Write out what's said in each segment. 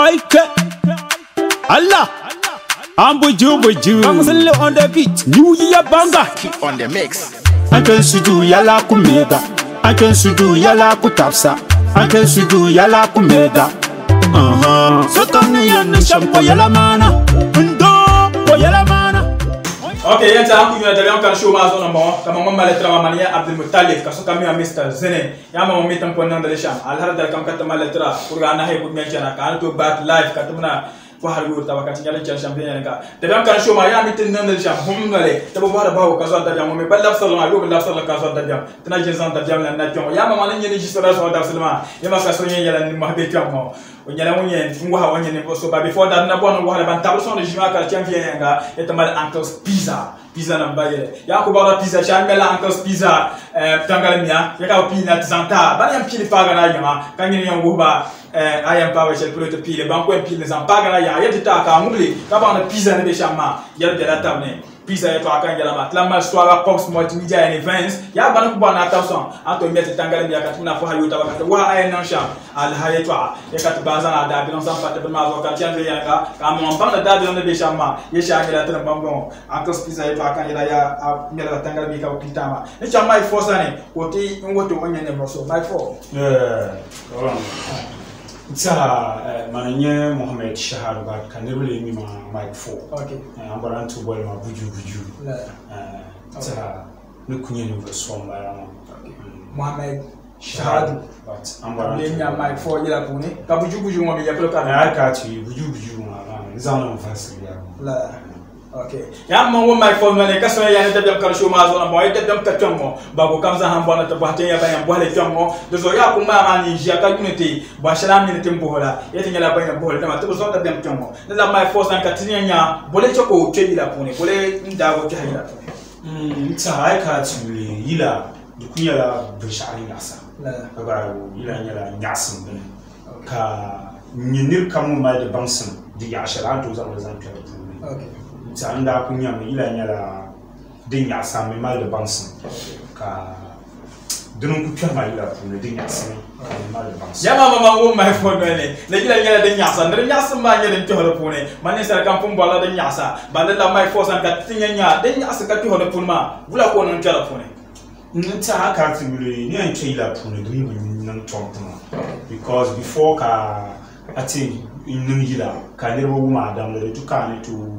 Ike Allah Ambuju I'm still on the beat New Year banga Keep on the mix. Anken sudu yala kumeda Anken sudu yala kutapsa Anken sudu yala kumeda So come ni yana shampo yala mana Ndo yala mana. Okay, yenta anku yuna daga kan show ma zona mo kama mamma le trama mania Abdul Muttalib ka so kami Mr Zene ya ma mi tam ponan da sham al har dal kam katta mal tra pour ga na hay ko men chana ka to back live ka tumna ko har go tabaka tin yalla chan champion ka daga kan show ma ya mi tin nan da sham hum ngale to bo wara bawo ka so da jam mi balla sallama go balla sallama ka so da jam tana jin san da jam na tion ya ma man nyeni jisra so da sallama ya ma ka so nyen yalla ni ma be tion mo onyala munye ngwa ha wonye ne so ba before that na bono ngwa ban table son de juma ka champion nga etamal uncle's pizza na mbaye ya ko ba pizza chamela uncle's pizza tangala miya ya ka pina tizanta ba ya pili paga na yama kangini yango ba ayam pa wachel pour te pile ban ko pile zan paga na ya ta ka mugli ka ba na pizza ne be chama ya de la table pizza ya to aka ngela ma la mal soir post multimedia and events ya ban ko ba na attention anto meti tangala miya ka tuna fo hayo tabaka wa ay nan sham al haye to ya ka bazana da bi non san patte ma zo ka tiande ya ka mo ban da bi non be chama ya sha ngela tan bambon anto pizza ya to aka ngela ya ngela tangala mi ka pitama ni chama i force ne ko ti ngoto onye ne mo so my for mananye Mohamed Shahar ba kanebele mi ma mic 4 okay ambara to boy ma buju ne kunye no so mbara Mohamed Shahar but ambara le mi mic 4 yela puni ka buju mo mi ya pelo ka na ka ti buju ma nzana mfasiri ya la okay ya mo my phone ne ka so ya ne dabam kar show ma zo na mo ya dabam ka tongo ba ko kamza han bona to bahte ya ba ya bohle tongo do so ya ko ma ma ni ji ka unity ba shalam ni tembo hola ya tin la ba ya bohle ma to so dabam tongo ne la my force an ka tinya bole choko tedi la pone bole nda go ta ila ta ai ka ti yila dukunya la bishari yasa la ba yila nyala nyasin ne ka nyinir kamu ma da bansin di ya shara to zan ta okay anda kunya mi ila nyala din ya sami mal de bansin ka dunun ku kama ila pune din ya sami mal de bansin ya mama wo my phone ne le gila nyala din ya san din ya san ma nyala to holo pune man sar kam pum bala din ya sa bandala my phone san ka tinya nya din ya sa ka to holo pune ma bula ko non kala pune nta haka tibule ni an ila pune dum ni nan tontuma because before ka ati nun yila ka ne wo ma dam le to ka ne to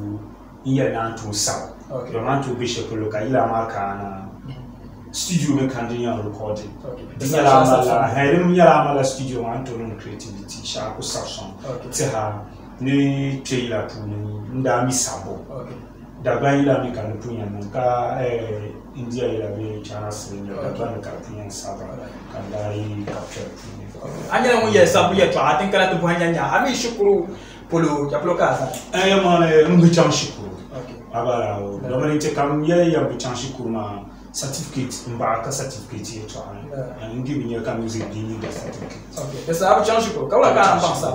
iya na to sa okay na to bishop loka ila marka na studio me kan din ya recording okay la mala herim ya mala studio man to no creativity sha ko session okay ha ni trailer to ni nda mi sabo okay da ba ila mi kan to yan ka india ila be chana sin ya da ban ka to yan saba kan dai capture anyala mo yes sabu ya to atin kala to buhanya nya ami shukuru polo ya polo kaza mane ngi cham shukuru okay abara do mane te kam ya bu cham shukuru ma certificate mba ka certificate ya to an ngi bi nya kam music ni da certificate okay esa abu cham shukuru kawla ka am sa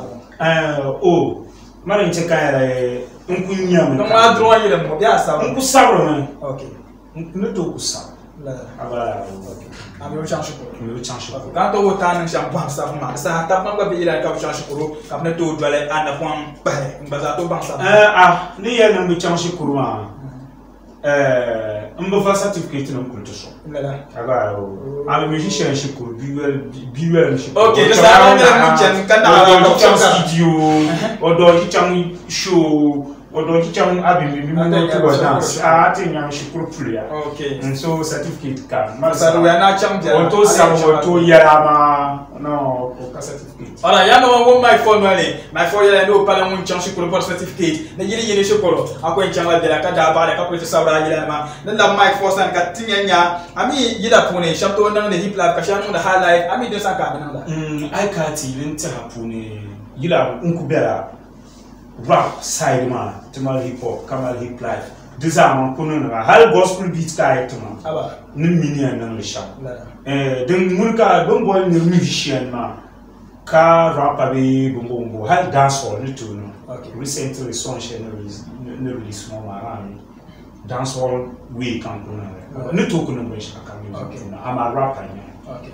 mane te ka ya nkunya me no ma dro yele mo bia sa nku sabro man okay nku to ku sa la abara okay ami o cham shukuru mi cham shukuru ka to wota nan sham pam sa ma sa ta pam ga bi ila ka cham shukuru ka ne to dole ana pam pare mbaza to bang sa ni ya nan mi cham shukuru ma mbo fa certificate non kulto so la abara ami musician shukuru biwel shukuru okay da sa ga mun chen kan da cham studio odo cham show odo kicham abi mi mo to dance ati nyam shukuru pulia okay and so certificate ka masaru ya na cham ja oto sabo to yarama no ko certificate ala ya no wo my phone wale my phone ya no pala mun cham shukuru pour certificate ne yiri yiri shukuru akwai cham la ka da ba ka ko to sabra yila ma dan la my phone san ka tinya nya ami yila pune sham to nan ne hip life ka shanu da highlight ami de san ka nan da ai ka ti lenta hapune yila unkubera rap side man tumal hip hop kamal hip life dizama kunun hal gospel beat ka aytuma aba nim minian nan le sha den mun ka don boy ni musician ma ka rap be bombo hal dance hall ni to no okay recently song share no release no ma ran dancehall way kan kuna ne to kuna be shi kan music kuna ama rapper ne okay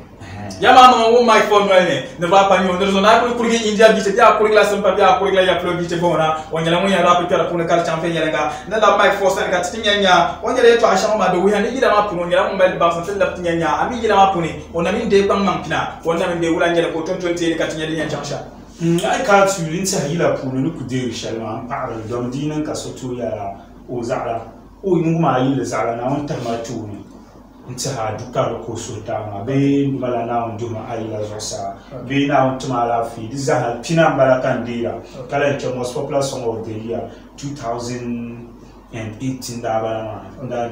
ya mama wo mic phone ne rapper ni on na ko kurgi india bi te ya kurgi la sampa ya kurgi la ya flow bi te bona wonyala mo ya rapper kala kuna kala champion yelenga na la mic force ka tinyanya wonyala yeto ashama ma do wi hande gida ma puno nyala mo mbal ba sa la tinyanya ami gida ma puni ona min de bang mampina wonna min de wula nyala ko 2020 ka tinyanya nya chansha ai ka tulin ta hila puno ni ku de shalma an para dom dinan ka soto ya o zara o yin ma yi da zara na won ta ma tuni nta duka ko so ta ma be bala na on juma ai la zosa be na on tuma la fi dizahal pina bala kan dira kala ke most popular song of the year 2018 da bala na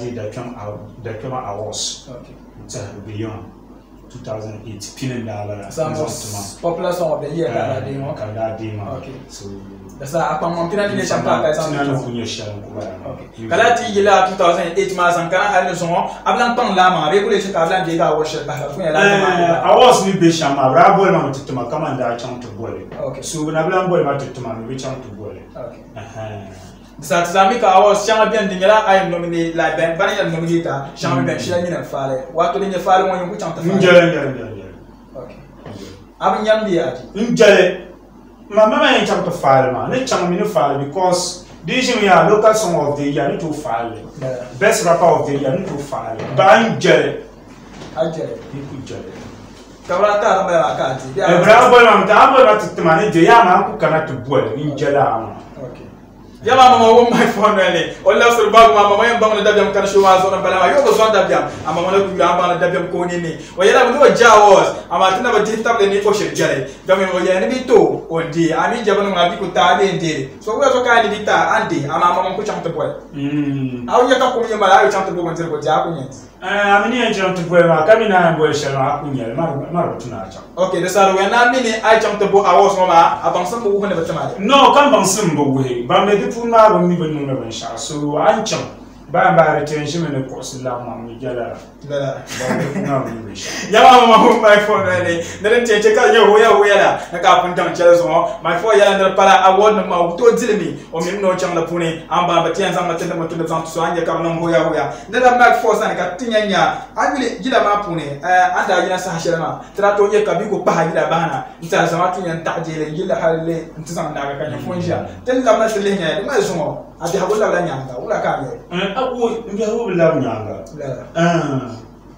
da kama awards okay nta beyond 2008 pina da bala popular song of the year da demo okay so dasa apa mampina ni champa ka san no kunye shan ko ba okay kala ti gila 2008 ma san kana hal so ablan pang lama be kule chika ablan de ga worship ba ko ya la I was ni be shama bra boy ma tutuma kama nda cham to boy okay so na ablan boy ma tutuma be cham to boy okay dasa tazami ka awas chama bien dingela ay nomine la ben bani ya nominita chama ben shila ni na fale wato ni fale mo yungu cham ta fale njale okay abin yambi ati njale mama ain't cham to file man ne cham me no file because this year ya local song of the year need to file best rapper of the year need to file ban jere ajere ni ku jere kabra ta ba ba ka ti e bra boy mam ta boy ma tutuma ne de ya ma ku kana to boy ni jere ama okay ya mama wo my phone ne wala sur bag mama yam bang na dabiam kan show azo na bala yo go zon dabiam ama mona ku ya bang na dabiam ko ni o yala mo jawas ama tina ba ditable ni ko shirjare dami o ya ni bito ondi ami jabanu ma bi ko ta be ndere so wo so ka ni bita ande ama mama ko chamte boy aw ya ka ko mi mala yo chamte boy ntir ko ja ko nyet amini ya chamte boy ma kamina boy shala ku nyel ma rotuna cha okay de saro ya na mini ai chamte boy awos mama abang sam bo ko ne batama no kan bang sim bo we ba me di puna ba mi ba nuna ban sha so an cham ba retention ne ko sala ma mi jala la na mi sha ya mama ho my phone ne ne tete ka ye ho ya na ka pun tan chere so my phone ya ndar para award na ma to dilmi o mi no cham la puni an ba tian zam na tende ma tende zam so anya ka na ho ya ne da mac force an ka tinyanya an bile gida ma puni anda gina sa hashira ma trato ye ka bi ko pa gida bana nta zama tunyan ta'jile gilla halle ntizam da ka kan phone sha tan da ma tele nya ma so ati habulla la nyanga ula ka ye abu ngi habulla nyanga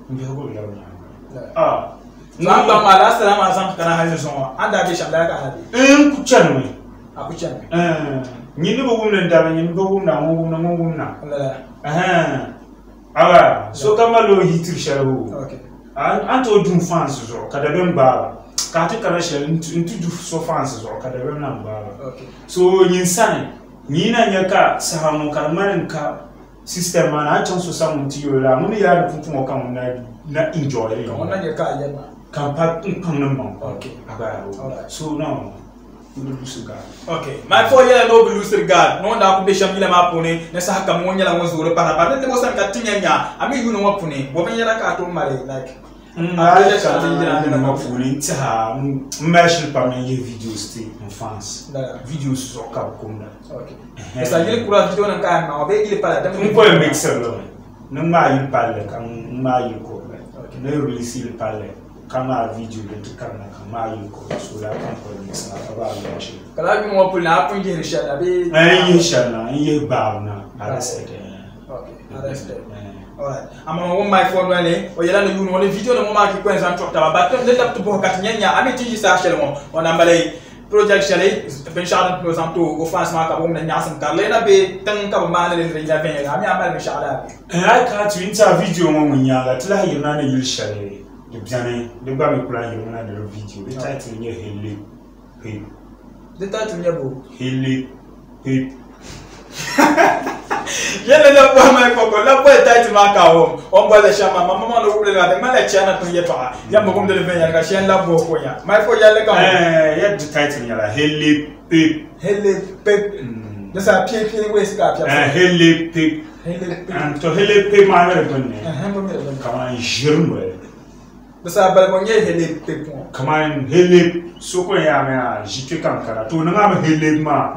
ngi habulla nyanga na ba mala salama san kana haje so anda be shamda ka hadi ku chanwe aku chan nyini bo gumna ndaba nyini bo gumna ala so kama lo hitir sharu okay anto dum fans zo kada ben baba ka ta kana shel intu du so fans zo kada ben nan baba okay so nyinsane nyina nyaka sahamu karmanin ka system mana chan so samu tiyo la mun ya da funfun kan na enjoy le wannan ya ka yana kan pat kan nan man okay aba so no bulusiga okay my for yela no bulusiga no da ku be sham yela ma pone ne sa ka mo nyala mo zuro para ne mo san ka tinyanya ami yu no mo pone bo ben yela ka to mare like ya ka tinyanya ne mo pone ta mashil pa me videos ti en France videos so ka ko na okay esa yele kura video nan ka ma be yele para da ko mixer lo no ma yi palle kan ma yi ko ne release le palle kama video de tukana kama yuko so la kan ko ni sana ba ba shi kala bi mo pula apun je risha be inshallah ye ba na arrested okay arrested alright ama mo my phone wale o yela no yuno wala video no mo ma ki ko en san tokta ba to le laptop ko kat nyanya ami ti sa shele mo on ambalay project shele ben shalan par exemple au France ma ka bo na nyasam kar le na be tan ka ba ma le re ya ben ami amal be shala ai ka tu inta video mo munya la tla yirna na yil shele de bien de ba me kula yirna na video le title nye hele pe de title nye bo hele pe yele la bo ma ko la bo title ma ka o on ba le shama mama no wule la de ma le chana to ye pa ya mo kom de le ben ya ka shen la bo ko ya my for ya le ka ya de title ya la hele pe de sa pie we ska pie hele pe and to hele pe ma le bonne kama jirme de sa bal bonye hele pe pon kama hele soko ya me a jike kan kara to na ma hele ma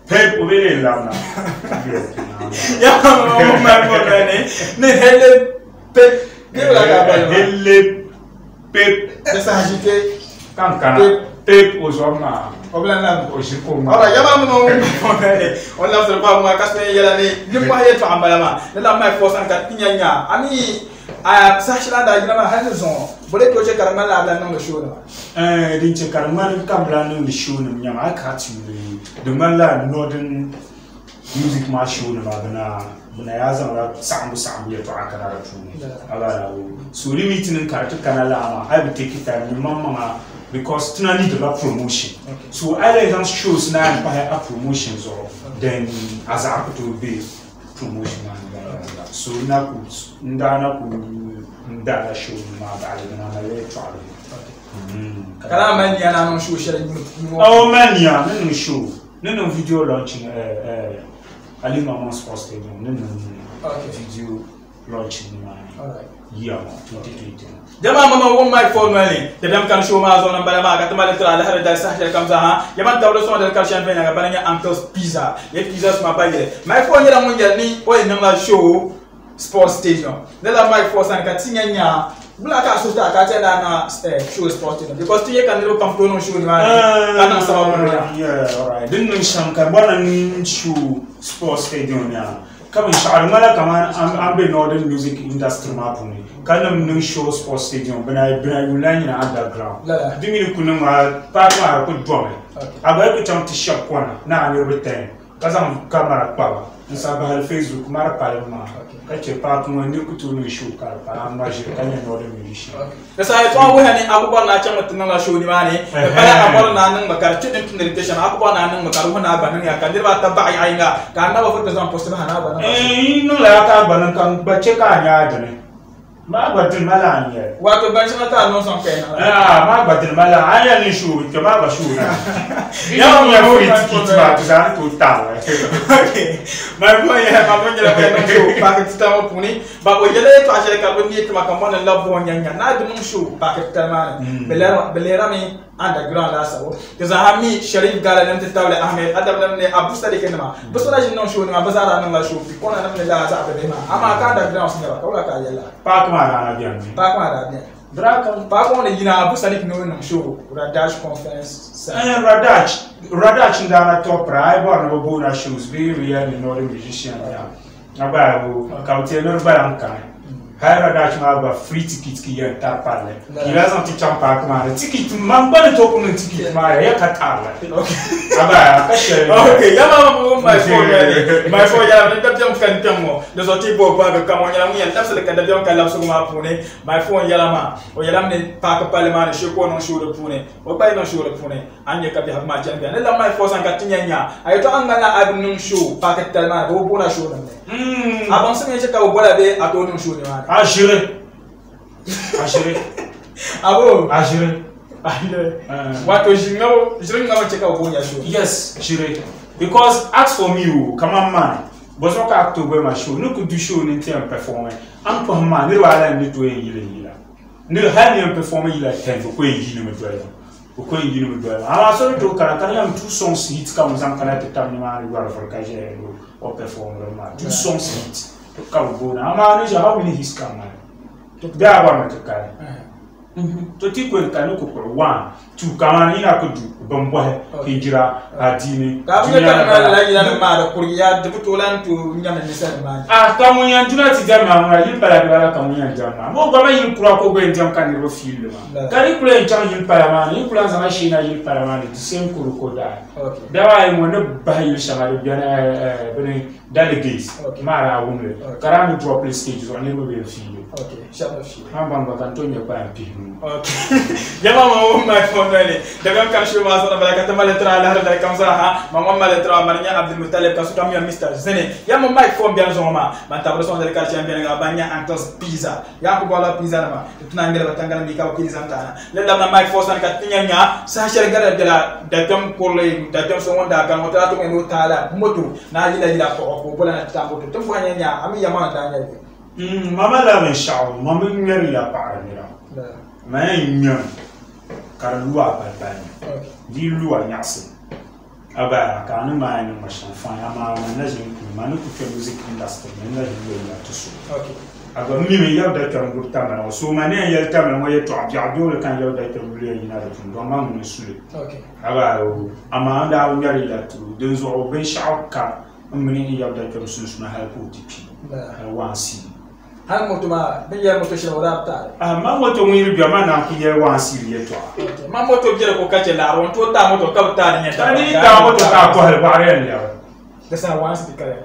pe o be le la na Ya ma mo ne hele pep. Hele pep. Essa agite Kankana pep aux hommes. Oblan Aussi comme ora yama mo on la sur pas moi kaspe yela ni ni ma yeto ambalama la mai force ka tinyanya ani a sashla da gina ma hanin zon bole ko je karama la bla non show na din ce karama kam bla non show na nyama aka ti de man la northern music ma show na bana ya zama sambu ya to aka da tuni ala so limitin karatu kanala ma I will take it time mamma because tuna need a promotion. Okay. So I don't shows now and buy a promotions or then as I to be promotion and so na ku ndana ku ndana show ma ba na le travel. Okay. Kala mania na no show share you. Oh mania no show. No video launching Ali Mama Sports Stadium. No video launching alright. Yeah, 2020. Jama mama won my phone wali de dem kan show ma zona bala ma ka tama le tra la hare dal sahel kam za ha yaman tawdo so del kalshan fe nga bala nya Antos pizza ye pizza ma ba yele my phone yela mun yel ni o en la show sports stadium de la my phone san ka tinya nya bula ka so ta ka te na show sports stadium because tiye kan ro kam to no show ni ma kana sababu yeah alright didn't sham ka bana show sports stadium ya kama sha'ar mala kaman an be northern music industry ma puni kana mun show sports stadium bana yulani na underground dimi kunun ma pa ma ko dome aba ko tam t-shirt kona na ni return kaza kamera kwa nsaba hal Facebook mara pale ma kace pa kuma ni ku tunu show ka pa an ma shi kanya northern music kasa ai to wo hani abubuwan na can mutun na show ni ma ne bala abar na nan makar tudin tun irritation abubuwan na nan makar huna ba nan ya kan dirba ta ba ai ga ka na ba fuka zan post hana ba nan no la ka ba nan kan bace ka nya jane ma batin mala anya wato ban shi ta non son kai na ma batin mala anya ni show ke ma ba show na ya mu ya free ticket ba to san to ta okay ma bo ya ma bo ya ba show pa ke ta mo puni ba bo ya le to a ka bo ni to ma kan mon la bo nya na du no show pa ke ta ma belera mi underground la sawo ke za ha mi Sharif Gala nan ta tawle Ahmed adam nan ne Abu Sadiq ne ma ba so la jin non show ni ma ba za ra nan la show ko na nan la za ta be ma ama ka underground sun ba ka wala ka yalla pa kuma na bien pa kuma da bien draka pa ko ne yina Abu Sadiq no nan show Radash conference Radash ndana top ra ai bo na bo na shows be real no musician ya aba bo ka utie no ba anka Hera Dutch ma ba free ticket ki ya ta pale. Ila zan ti champa kuma ticket man ba to kuma ticket ma ya ka tala. Aba ka share. Okay, ya ma mo my phone ya. My phone ya na tabjam kan tamo. De so ti bo ba ka mo ya mu ya tabse ka tabjam kan lapso ma pune. My phone ya ma. O ya ne pa ka pale ma ne she ko no show de pune. O ba no show de pune. Anye ka bi ha ma champion. Ne la my phone san ka tinya nya. Ay to angala ab no show pa ka talma bo bo na show na. Abon se me je ka o bola be ato no show ni ma. Assuré. Abo. Assuré. Wato jingawo cheka ubonya show. Yes, jure. Because ask for me, come on man. But so ka October ma show. No could do show ni ti performer. Am to man, ni wala ni to yila. Ni ha ni performer yila 10 ko yila me do. Ko yila me do. Ama so to kara yam two songs hit ka mo zam kana te tam ni ma ri wala for ka je o performer ma. Two songs hit. Kabona ama ni how many his come man to be aba to kai to ti ko ka no ko 1 2 kama ni na ko du bombo he hijira adini ka bu ka na la ila ma da kuriya de to lan to nyama ni sa ma ka mo yan tuna ti jama ma yi para de ka mo yan jama mo ba ma yi kura ko go en kan ni ro fil ma ka ni kula en chan yi para ma ni kula za ma shi na yi para ma ni same kuru ko da da wa yi mo ne ba yi shama de biana bene delegates mara wumle karami drop stage on ni be fil okay shama fil hamba ba Antonio ba pi okay jama ma my phone ne daga kan shi ma sana bala ka tamale tra la da kam sa ha ma male tra marnya Abdul Muttalib ka su kam ya Mr Zene ya ma my phone bien zoma man ta person del quartier bien ga banya Antos pizza ya ko bola pizza na ma tuna ngela batangala mi ka pizza tana le da na my phone sana ka tinya nya sa shere gara da tam ko le da tam so wonda kan wata to no tala moto na jila ko bola na tambo to fo nya ami ya ma da nya mama la men shaw mama ngeri ya pa ni la ma nya karalua balbani di lua nyase aba ka no ma no machine fan ama na jin ku ma no ku music industry na jin ya to so okay aba mi ya da kan gurta ma so ma ne ya ta ma ya to abdo kan ya da ta mu ya ina da tun don ma mu sule okay aba ama da un yari da to den zo ben shauka mun ya da ta su na ha ko tipi wansi hal motuma bin ya moto shawara ta ma moto mu yiri biama na ku ye wansi ye to ma moto jere ko kace la ron to ta moto ka ta ni ta ni ta moto ka ko hal bare ne ya da sa wansi kare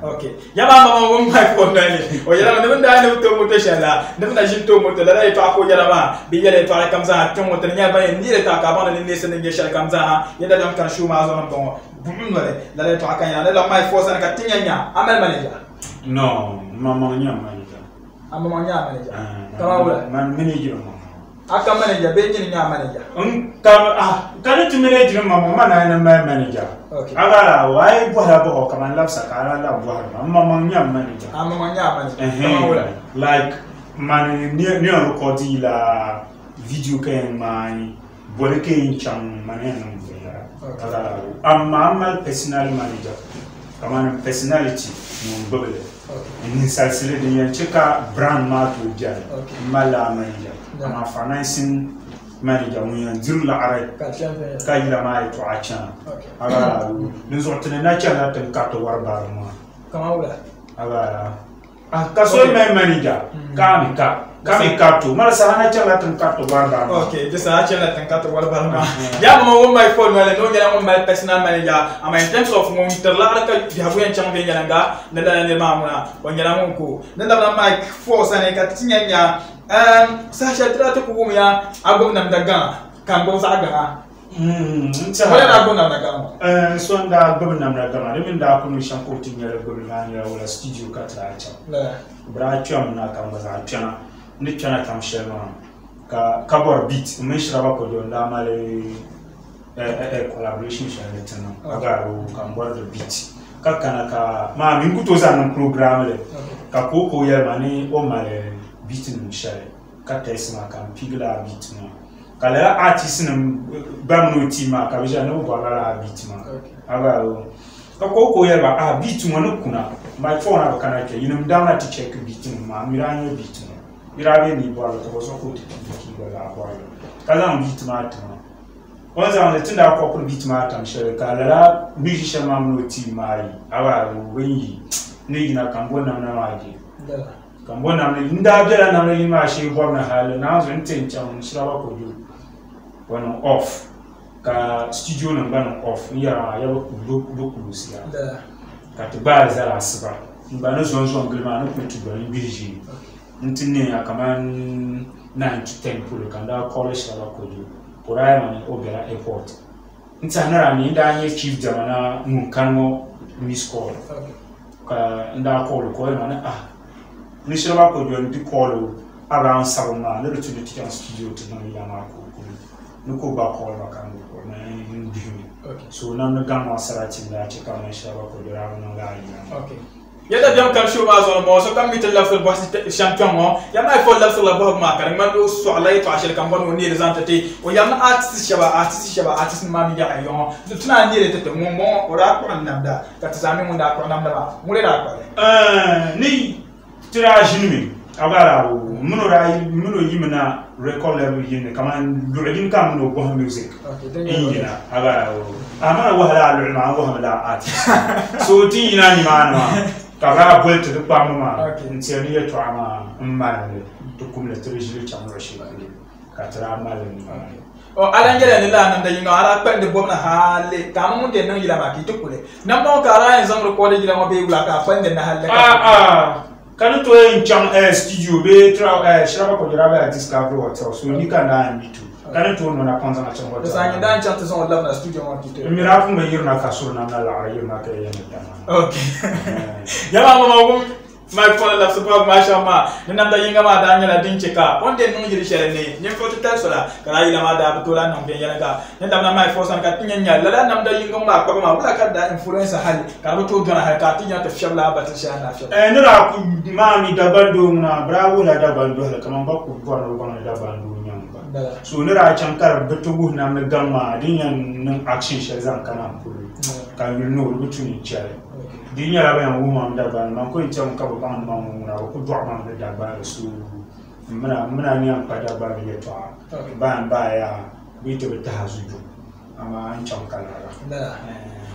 okay ya mama won mai ko dani o yara ne bunda ne to moto shala ne bunda jin to moto la to ko yara ma bi yare to kamza to moto nya ba ni le ta ka ba ne ne sen ne shal kamza ya da kan shuma zo na bon bulun wale la to aka ya la mai force na ka tinya nya amal manager no mama nya manager mama nya manager kama wala man manager aka manager be jini nya manager kan tu manager mama mana na manager okay agara wai bo ha bo kama lapsa kala la bo ha mama nya manager mama nya manager kama wala like man ni recording la video kan mai bole ke cham manena mbaya agara amma personal manager kama personality mun bobele ni salsile de yan cheka brand ma to jar mala manager ama financing manager mun yan dirla arai ka yira mai to acha aga ni zotene na cha tan ka to warba ma kama wala aga kaso mai manager kami ka to mara sa na cha tan ka to warba ma okay just a cha tan ka to warba ma ya mama won my phone wala no ya mon my personal manager ama in terms of mon terla ka ya bu yan chang be nyanga na da ne ma muna won yana mon ko na da mic force ne ka tinya nya sasha tra ta ku ya agom nam daga kan bo sa ga wala na agom nam daga so nda agom nam daga ne min da ku mi shan ko tinya da gom na ya wala studio ka tra cha la bra cham na kan ba za chana ni chana kam shema ka bor beat min shiraba ko do nda male collaboration share tana aga ro kan bor the beat ka kana ka ma min ku to za nan program le ka ko ya mani o male beat ni share ka tesma kan pigla beat ma kala artist nan bamno tima ka bija no bala beat ma aga ro ka ko ya ba beat mo no kuna my phone aba kana ke yinum down to check beat ma miranyo beat ma irabe ni bala to so ko ti bala bala kala beat ma ta kwanza wanatenda kwa beat ma ta mshere kala musician mamno tima aba ro wenyi ni gina kambona na waje kambona nda bela na mali ma shi bom na hali na zo ntencha mun shiraba ko jo wono off ka studio na bana off ya ku siya ka to ba za la siba bana zo ngilma na ku tu bani biriji ntine ya kaman 9 to 10 pulo kanda college shiraba ko jo poraya mani obera airport ntanara ni nda chief jamana mun kanmo miss call ka nda call ko mana ni shiraba ko jo ndi call around saruma na to the teacher studio to no ya ma ko nuko ba call ba kan ko na ndi so na no gamma sarati da che ka na shiraba ko jo ra no ga ya okay yada biam kan show bazo mo so kam mitel la ful boss champion mo ya may fol la sur la bob ma kan man do so alay to ashel kam bon ni les entités o ya na artiste artiste ma mi ya ayon tuna ni le tete mo ora ko namda ka tsami mo da ko namda ba mo le da ko ni tirage ni agara muno yimna record level yine kaman lu'in kam no go music injina agara amara wahala lu'ma go hamla artiste so ti ina ni mana kara bolte de pa mama ntiani ya to ama mmale to kumle tirage le chamro shi ka tra male ni o alangere ni la nan da yinga ara pende bomna halle kam mun de nan yila ma ki tukule nam no kara en zam record yila mo be wula ka pende na halle kanu to en cham studio be tra shiraba ko jarabe discovery hotel so ni kana mitu kanu to no na kwanza na cham hotel sa ngi dan chante son love na studio mo ki to mirafu me yirna ka sur na la yirna ka yana tama okay yama mama my phone la support mashallah nina da yinga ma da nyala dinche ka onde no yiri shere ne nyem foto ta sola kala ila ma da butola na mbe yana ka nda na my phone san ka tinya nya la nam da yinga ma ko ma wala ka da influencer hali ka buto dona ha ka tinya ta shabla ba ta sha na sha nira ku ma mi da bando na bravo la da bando la kaman ba ku bwana da bando nyamba so ne ra chan kar betugu na me gamma dinyan nan action share zan kana pulu ka you know betuni chare dinya la ba woman da ba man ko chan ka ba man na ko do man da ba so muna ni an pada ba bi to ba ya bi to ta hazuju ama an chan kala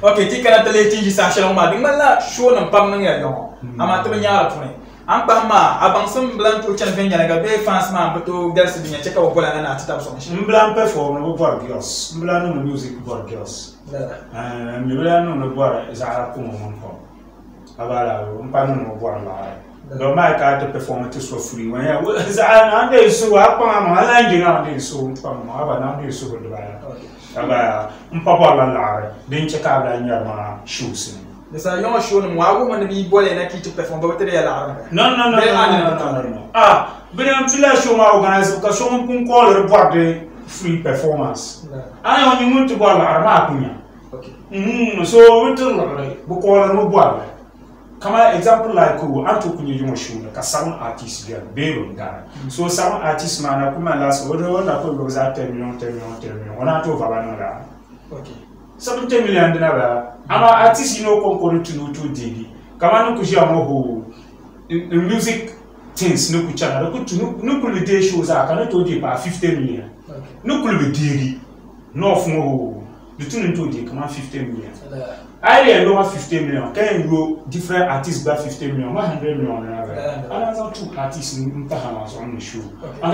okay ti kana tele ti sa shalom ma ding mala show nan pam nan ya yo ama to nya la fune an pa ma abang sum blan to chan ven ya ga be fans ma to girls bi nya check ko bola na ta tab so mblan perform no bo girls mblan no music bo girls mblan no bo za ko mo ko abala mpa no bo la do ma ka to perform to so free when ya za na de so apa ma la ngi na de so mpa ma aba na de so do ba aba mpa bo la din check ka bla nya ma shoes Desa yon show no wago man bi bolé na ki to perform ba tere ya la non benen fila show ma organize ka show pun ko le boire de free performance on you want to go la arma kunya okay so we tell bu ko la no boire kama example like ko anto kunya yo show ka sound artist ya be ngara so sound artist mana kuma la so do na ko go za 10 million ona to va ba no la okay 70 million dina ba ama artist you know concurrent to daily kama no kuja mo ho in music things no kucha na ko no kulu de shows aka no to de ba 50 million no kulu be daily no of mo the tune to de kama 50 million I know 50 million can you different artists ba 50 million 100 million na ba another two artists in tahama so on the show am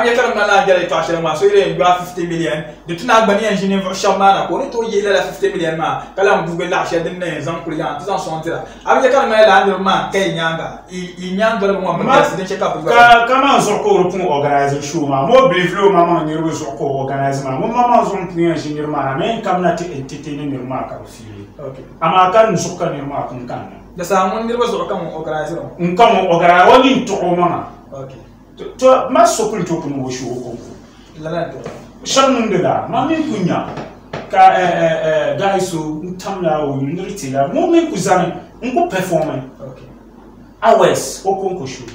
ya karam na jere to ashere ma so ire gba 50 million de tuna gbani engineer shamana ko ni to yele la 50 million ma kala mu dugal la ashere din ne zan kuriya tuzan so antira am ya karam la andir ma kay nyanga I nyanga mo ma president check up kama so ko ro pun organize show ma mo believe lo mama ni ro so ko organize ma mo mama so pun engineer ma na men kam na ti ni ma ka fili okay ama kan sukka ni ma kun kan da samun ni ba so kan organize kan organize woni to o mama okay to ma so kun to kun wo show ko la to shamnun da ma min kunya ka guys so tamla o unity la mo min kuzani nko performance okay hours o kon ko show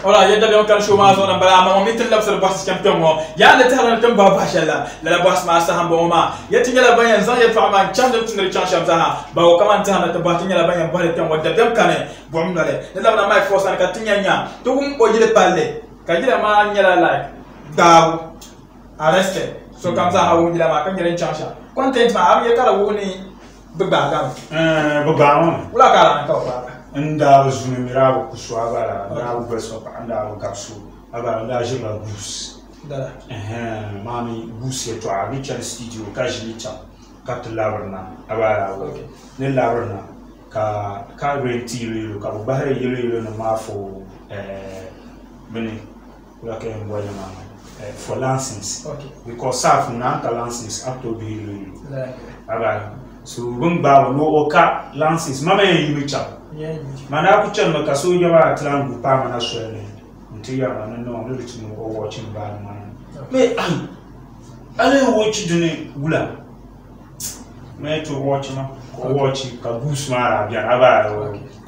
Ora yadda da kan show ma zo nan bala amma mitin labsar boss champion mo ya da taran kan ba bashala la boss ma sa hamba ma yatin yala bayan zan ya fama chan da tun da chan shamza ha ba ko kaman ta na ta batin yala bayan bare tan wadda dam kane bom nale da na mai force ka tinya nya to gum o jide palle ka jira ma nyala like daw arrested so kam za hawo jila ma kan jira chan sha content ma am ya kala woni bugba ga bugba wala kala na ka ba nda zuni mirabo kuswagala ndawo beso pa ndawo kapsu aba nda jima bus dara mami bus yeto a Richard studio ka jilicha ka tlabarna aba ne labarna ka renti lelo ka bahare yelo na mafo bene la ke ngwale mama for license because saf na ka license up to be lelo aba so bumba no oka license mama yimicha mana ku chan ka so jaba atlangu pa mana swele ntiya mana no no litinu o watching ba mana me ale watch dune gula me to watch ma ko watch ka busmara bia aba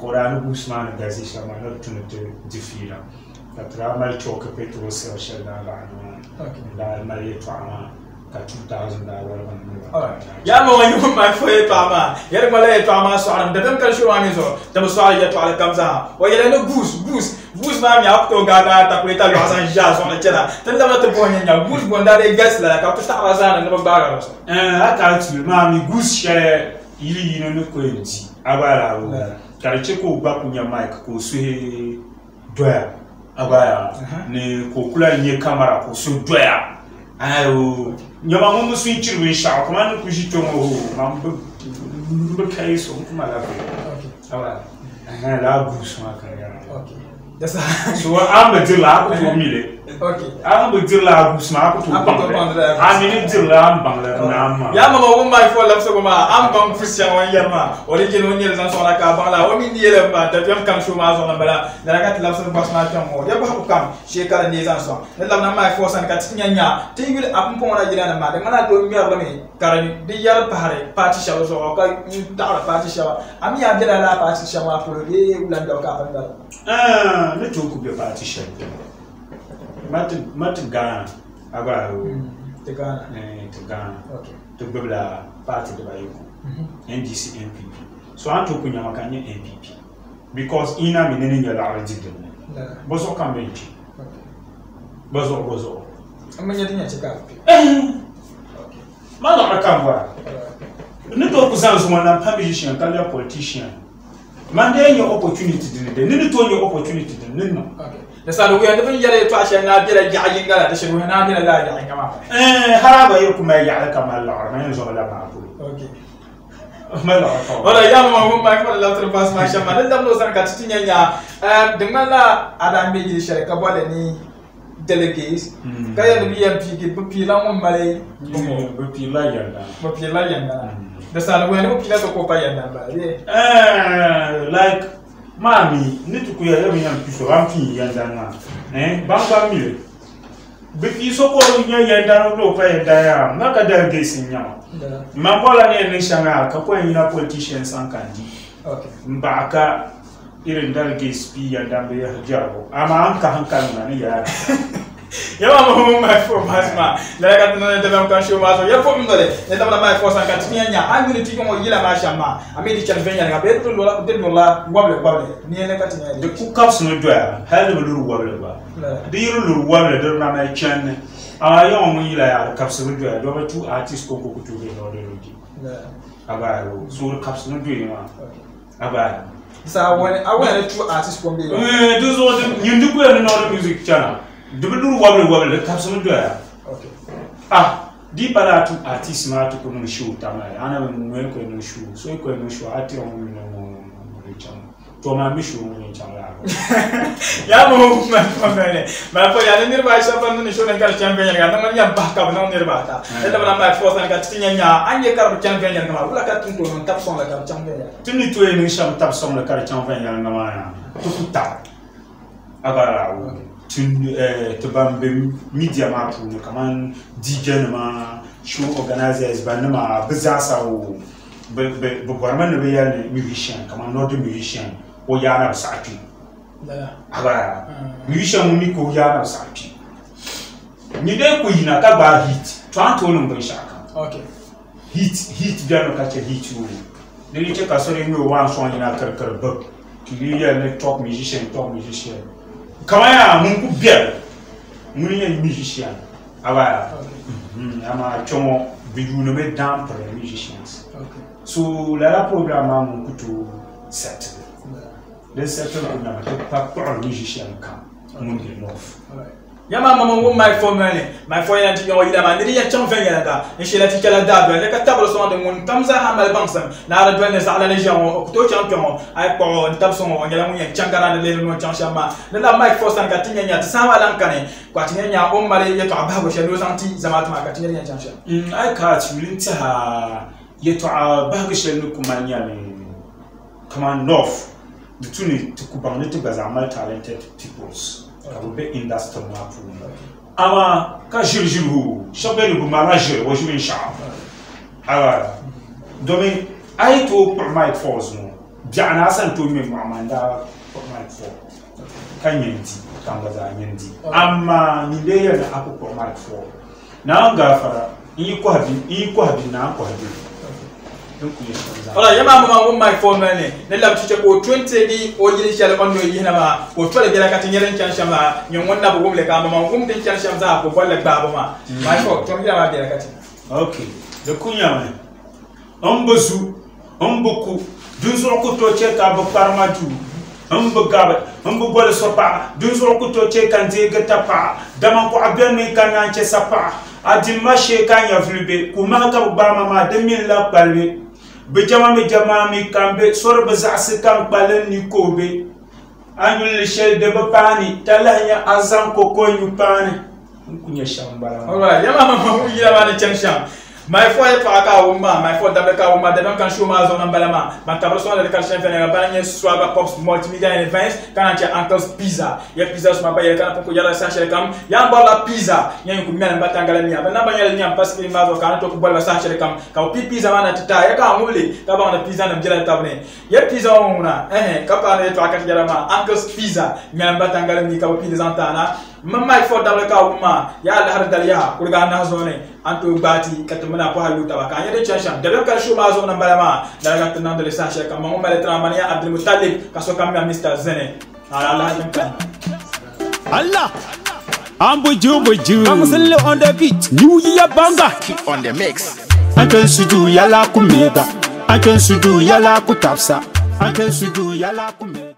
ko ran busmara gazi shama no tunu te difira ka tramal choke petro se shela ba no da mali fama ka $2,000 ya ma wani ma foye pama yar mala e pama so aram da dan kan shuru ami so da so ya to ala kamza o yele no bus ma mi akto ga ta kuleta lo asan ja so na chena tan da mata bonya nya bus bonda de gas la ka to ta razana no ba ga so aka tu ma mi bus share yili no ko enti abara o ka che ko ba kunya mic ko so he doya abaya ne ko kula nye camera ko so doya ayo nyama mo switch ru sha ko man ku shi to mo mam be kai so kuma la be awa la bus ma ka ya okay dasa so am be dila ko to mi le okay am be dila bus ma ko to am ni dila am bangla na ma ya mama wo mai fo la so ma am bang fusia won yerma original ni zan so la ka bangla o mi ni le ma ta fiam kan so ma so na bala na ka tla so bas ma tam mo ya ba ko kam shekara ni zan so na la na mai fo san ka tinya nya te yul apun ko na jira na ma de mana do mi ya mi karani di yar pare parti shawo so ka ta parti shawa am ya jira la parti shawa pour de ulanda ka bangla ne to ku be parti shawa mat Ghana aba te Ghana te Ghana okay te bebla party de bayiko NDC NPP so anto kunya makanye NPP because ina menene nya la rejide bozo kambenchi bozo amanya dinya cheka mala makamba ne to kuzanzu mwana musician kala politician mande your opportunity de ne to your opportunity de no okay da sa do yanda ban yare to ashe na bira jayin gala da shiru na bira da jayin kama haraba yokum ya kama la arma yanzu la ba ko okay wala ya mama ma ko la tro pas ma shama da lo san ka tinya nya dingala ada me ji shere ka bole ni delegates kaya ni MP ki pi la mo male pi la yanda da sa do yanda pi la ko pa yanda ba like mami ni tu ku ya yami yan pi so ram pi yanda na bamba mi be pi so ko nya yanda no pa yanda ya na ka delegates nya mambola ni shanga ka ko yin na politicians an kandi okay mbaka irin delegates pi yanda be ya jabo ama an ka hankali na ni ya yawa mo ma fo masma la ka tana da ban kan show maso ya fo mdole ne da ma fo san kan tinya nya an ni tiko mo yila ma shama ami di chan venya ga be to lola de lola wable ni ne ka tinya de ku kaps no doya hal de luru wable ba de yiru luru wable de na ma chan yo mo yila ya kaps no doya do ba tu artist ko ko tu de no de loji aba ro so kaps no doya ma aba sa wani tu artist ko be do so de nyindu ko no music channel dulu wable kapso ndo ya okay di para tu artist ma tu ko no show tamai ana mwe ko no show so ko no show ati on no cham to ma mi show no cham la ya mo ma ko ya ni ba sha ban no show na kal champion ya na ya ba ka no ni ba ta da ba ma force na ka tinya nya anye kar champion ya ma wala ka tun to no tap son la kar champion ya tuni to ni sham tap son la kar champion ya na ma ya to kuta agara to bambe media ma pu kaman DJ ma show organizers ba ma bizasa o be gwarman be ya musician kaman no musician o ya na sati aba musician mi ko ya na sati ni de ko yina ka ba hit to anto no be shaka okay hit da no ka che hit wo de ni che ka so ni o wan so yina kar ba ki ya ne top musician Kamaya mungu biel muni ya musician aba ama chomo bidu no be down for musicians okay so la programme mungu to set the settle na pa pour musician kam mungu enough yama mama wo my phone my phone ya tiyo ida ma ni ya chon fen ya da in shela ti kala da le ka tablo so de mun kamza hamal bansam na ra dwene sa ala le jan ko to champion ay ko tab so mo ngela mun ya changara le no chan shama la my phone san ka tinya nya sa wala kane ko tinya nya o mare ya to abago shelo santi zamatu ma ka tinya nya chan shama ay ka ti ha ya to abago shelo kuma nya ne come north the tuni to kubang to gazamal talented peoples be industry ma pu ama ka jiru shabele bu manager wo jimin sha ala domi ay to mic force no biana san to me mamanda mic for kanyendi kanga za nyendi ama ni le ya na apo mic for na ngafara yi ko habi na ko habi Ola yama mama wo my phone ne la tuche ko 20 di o yiri shale on no yina ma o tole bela kati nyeren chan shama nyon wonna bo gumle ka mama gum den chan sham za ko bolle ba ma my phone to yira ma bela kati okay de kunya ma ambasu amboku dun so ko to che ka bo parmatu ambo gabe ambo bolle sopa dun so ko to che kan je gata pa dama ko abel me kan che sapa adima she kan ya flube kuma ka ba mama de min la palwe Bejama mi kambe sor bazasi kam balen ni kobe anyul shel de bapani talanya azan ko konyu pani kunya shambara alright yama mama yira ma ne chanshan my foye pa ka umma my foye da ka umma de kan shuma zo nan balama man tabro de kalchen fene balanye swaba pops multimedia events kana che uncle's pizza ya pizza suma ba ya kana ko yala sa chere kam ya bala pizza nyen ko mena batangala mi ba na banyala nyam parce que ma zo kana to ko bala sa chere kam ka pizza mana tata ya ka ngule ka ba na pizza na mjela tabne ya pizza ona ka pa ne to akati yala ma uncle's pizza mena batangala mi ka pizza antana mamma ifo dabla ka umma ya Allah har dal ya kurga na zone anto bati katumana ko halu tabaka ya de chanshan dalam kan show ma zone balama daga tan de sa sheka mamma male tramania Abdul Muttalib kaso kam ya Mr Zene Allah kan Allah Amboju I'm still on the beat New Year banga Keep on the mix. Anken sudu yala kumeda Anken sudu yala kutapsa Anken sudu yala kumeda